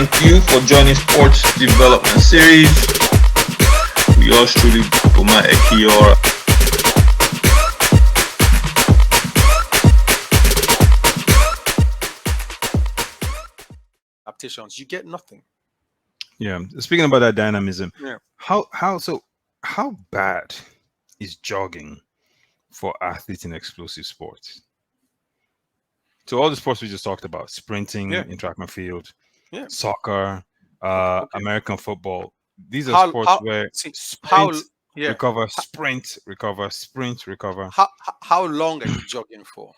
thank you for joining Sports Development Series. We yours truly, Boma Ekiora. Adaptations, you get nothing. Yeah. Speaking about that dynamism, Yeah. how bad is jogging for athletes in explosive sports? So all the sports we just talked about, sprinting Yeah. in track and field, Yeah. soccer, Okay. American football. These are How sports where how sprint, yeah recover, sprint, recover, sprint, recover. how long are you jogging for,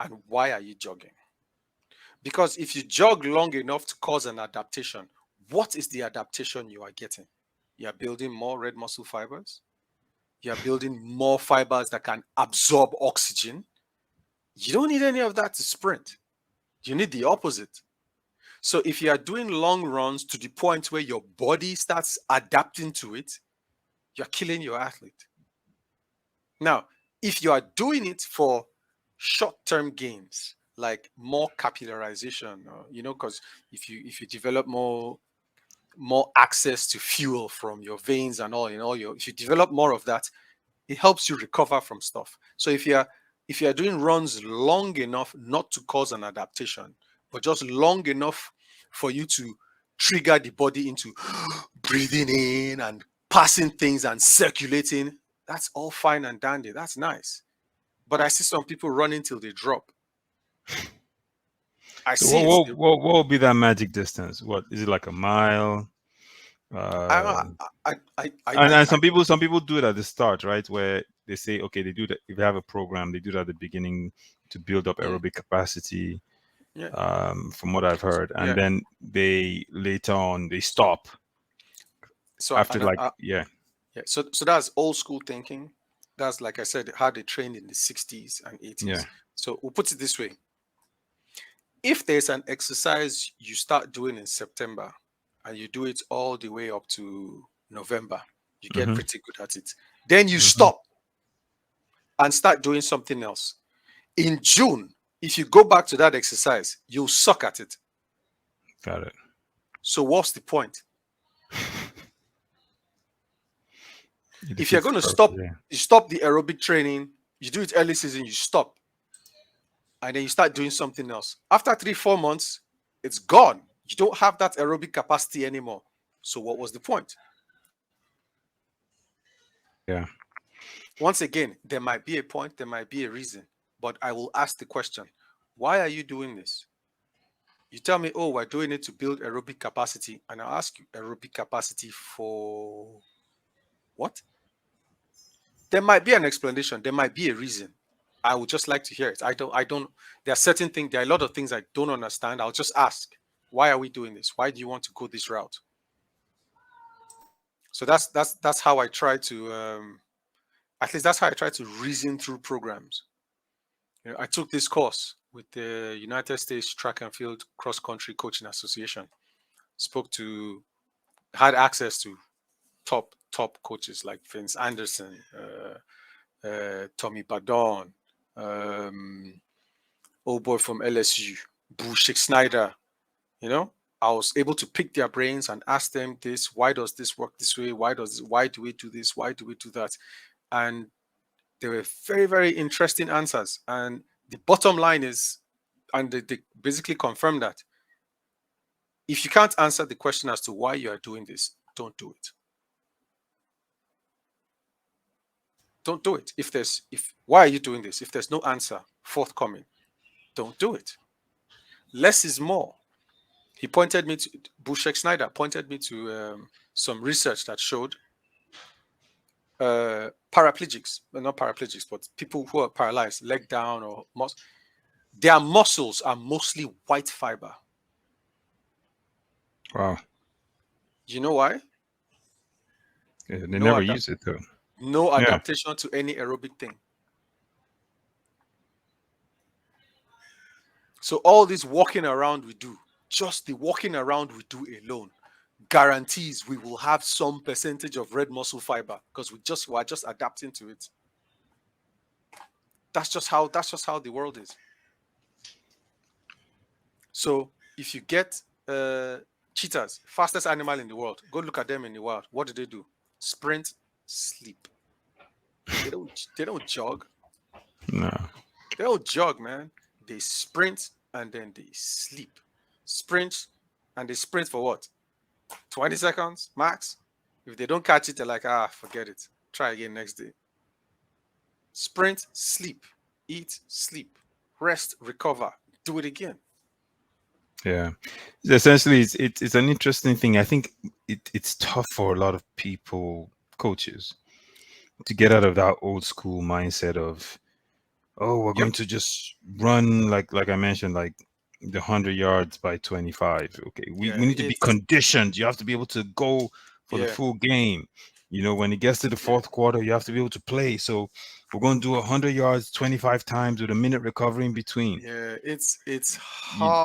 and why are you jogging? Because if you jog long enough to cause an adaptation, what is the adaptation you are getting? You are building more red muscle fibers. You are building more fibers that can absorb oxygen. You don't need any of that to sprint. You need the opposite. So if you are doing long runs to the point where your body starts adapting to it, you're killing your athlete. Now, if you are doing it for short-term gains, like more capillarization, because if you develop more access to fuel from your veins and all, if you develop more of that, it helps you recover from stuff. So if you are doing runs long enough not to cause an adaptation, but just long enough for you to trigger the body into breathing in and passing things and circulating, that's all fine and dandy. That's nice. But I see some people running till they drop. So what will be that magic distance? What is it, like a mile? And some people do it at the start, right? Where they say, okay, they do that. If they have a program, they do that at the beginning to build up aerobic capacity. Yeah. From what I've heard, and then they later on they stop. So after yeah. So that's old school thinking. That's, like I said, how they trained in the 60s and 80s. Yeah. So we'll put it this way. If there's an exercise you start doing in September and you do it all the way up to November, you get pretty good at it. Then you stop and start doing something else. In June, if you go back to that exercise, you'll suck at it. Got it. So what's the point? If you're going to stop, you stop the aerobic training, you do it early season, you stop. And then you start doing something else. After 3-4 months, it's gone. You don't have that aerobic capacity anymore. So what was the point? Yeah. Once again, there might be a point, there might be a reason, but I will ask the question, why are you doing this? You tell me, oh, we're doing it to build aerobic capacity. And I'll ask you, aerobic capacity for what? There might be an explanation. There might be a reason. I would just like to hear it. I don't, there are certain things, there are a lot of things I don't understand. I'll just ask, why are we doing this? Why do you want to go this route? So that's how I try to, at least that's how I try to reason through programs. I took this course with the United States Track and Field Cross Country Coaching Association. Had access to top coaches like Vince Anderson, Tommy Badon, old boy from LSU, Bushik Snyder. I was able to pick their brains and ask them this: why does this work this way? Why do we do this? Why do we do that? And there were very, very interesting answers. And the bottom line is, and they basically confirmed that if you can't answer the question as to why you are doing this, don't do it. Don't do it. Why are you doing this? If there's no answer forthcoming, don't do it. Less is more. Bushek Snyder pointed me to some research that showed paraplegics, not paraplegics, but people who are paralyzed, leg down or their muscles are mostly white fiber. Wow. You know why? Yeah, they never use it though. No adaptation to any aerobic thing. So all this walking around we do, just the walking around we do alone, guarantees we will have some percentage of red muscle fiber because we're just adapting to it. That's just how the world is. So if you get Cheetahs, fastest animal in the world. Go look at them in the wild. What do? Sprint, sleep. They don't jog. No. They don't jog, man. They sprint and then they sleep. Sprint and they sprint for what? 20 seconds max. If they don't catch it, they're like, forget it. Try again next day. Sprint, sleep, eat, sleep, rest, recover, do it again. Yeah, essentially, it's an interesting thing. I think it's tough for a lot of people, coaches, to get out of that old school mindset of, oh, we're going to just run like I mentioned, like the 100 yards by 25. Okay, we need to be conditioned. You have to be able to go for the full game. You know, when it gets to the fourth quarter, you have to be able to play. So we're going to do 100 yards 25 times with a minute recovery in between. Yeah, it's hard